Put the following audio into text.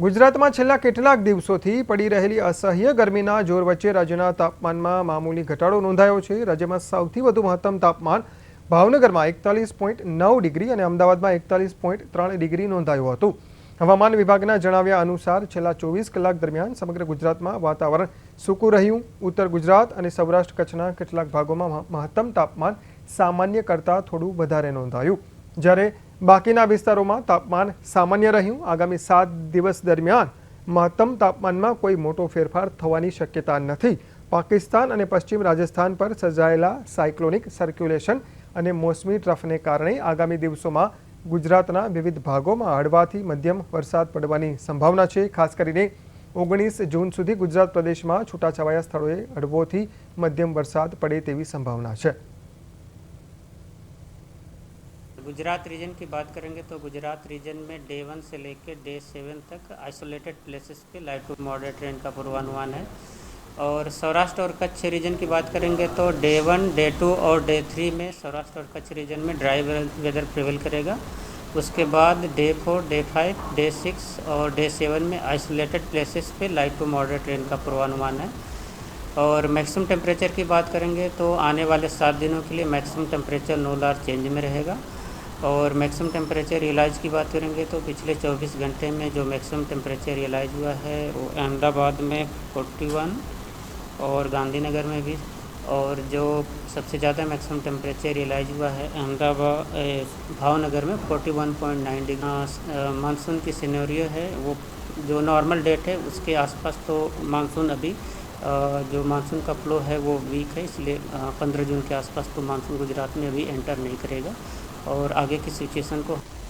ગુજરાતમાં છેલ્લા કેટલાક દિવસોથી પડી રહેલી અસહ્ય ગરમીના જોર વચ્ચે રાજ્યના તાપમાનમાં મામૂલી ઘટાડો નોંધાયો છે। રાજ્યમાં સૌથી વધુ મહત્તમ તાપમાન ભાવનગરમાં 41.9 ડિગ્રી અને અમદાવાદમાં 41.3 ડિગ્રી નોંધાયું હતું। હવામાન વિભાગના જણાવ્યા અનુસાર છેલ્લા 24 કલાક દરમિયાન સમગ્ર ગુજરાતમાં વાતાવરણ સૂકું રહ્યું। ઉત્તર ગુજરાત અને સૌરાષ્ટ્ર કચ્છના કેટલાક ભાગોમાં મહત્તમ તાપમાન સામાન્ય કરતાં થોડું વધારે નોંધાયું, જ્યારે બાકીના વિસ્તારોમાં તાપમાન સામાન્ય રહ્યું। આગામી 7 દિવસ દરમિયાન મહત્તમ તાપમાનમાં કોઈ મોટો ફેરફાર થવાની શક્યતા નથી। પાકિસ્તાન અને પશ્ચિમ રાજસ્થાન પર સર્જાયેલા સાયક્લોનિક સર્ક્યુલેશન અને મોસમી ટ્રફને કારણે આગામી દિવસોમાં ગુજરાતના વિવિધ ભાગોમાં હળવાથી મધ્યમ વરસાદ પડવાની સંભાવના છે। ખાસ કરીને 19 જૂન સુધી ગુજરાત પ્રદેશમાં છૂટાછવાયા સ્થળોએ હળવોથી મધ્યમ વરસાદ પડે તેવી સંભાવના છે। गुजरात रीजन की बात करेंगे तो गुजरात रीजन में डे 1 से लेकर डे 7 तक आइसोलेटेड प्लेसेस पे लाइट टू मॉडरेट रेन का पूर्वानुमान है। और सौराष्ट्र और कच्छ रीजन की बात करेंगे तो डे 1, डे 2 और डे 3 में सौराष्ट्र और कच्छ रीजन में ड्राई वेदर प्रिवेल करेगा। उसके बाद डे 4, डे 5, डे 6 और डे 7 में आइसोलेटेड प्लेसेस पे लाइट टू मॉडरेट रेन का पूर्वानुमान है। और मैक्सिमम टेम्परेचर की बात करेंगे तो आने वाले 7 दिनों के लिए maximum temperature no large change में रहेगा। और मैक्सिमम टेम्परेचर रियलाइज की बात करेंगे तो पिछले 24 घंटे में जो मैक्सिमम टेम्परेचर रियलाइज हुआ है वो अहमदाबाद में 41 और गांधीनगर में भी। और जो सबसे ज़्यादा मैक्सिमम टेम्परेचर रियलाइज हुआ है अहमदाबाद भावनगर में 41.9 डिग्री। मानसून की सिनेरियो है वो जो नॉर्मल डेट है उसके आसपास तो मानसून अभी जो मानसून का फ्लो है वो वीक है, इसलिए 15 जून के आसपास तो मानसून गुजरात में अभी एंटर नहीं करेगा। और आगे की सिचुएशन को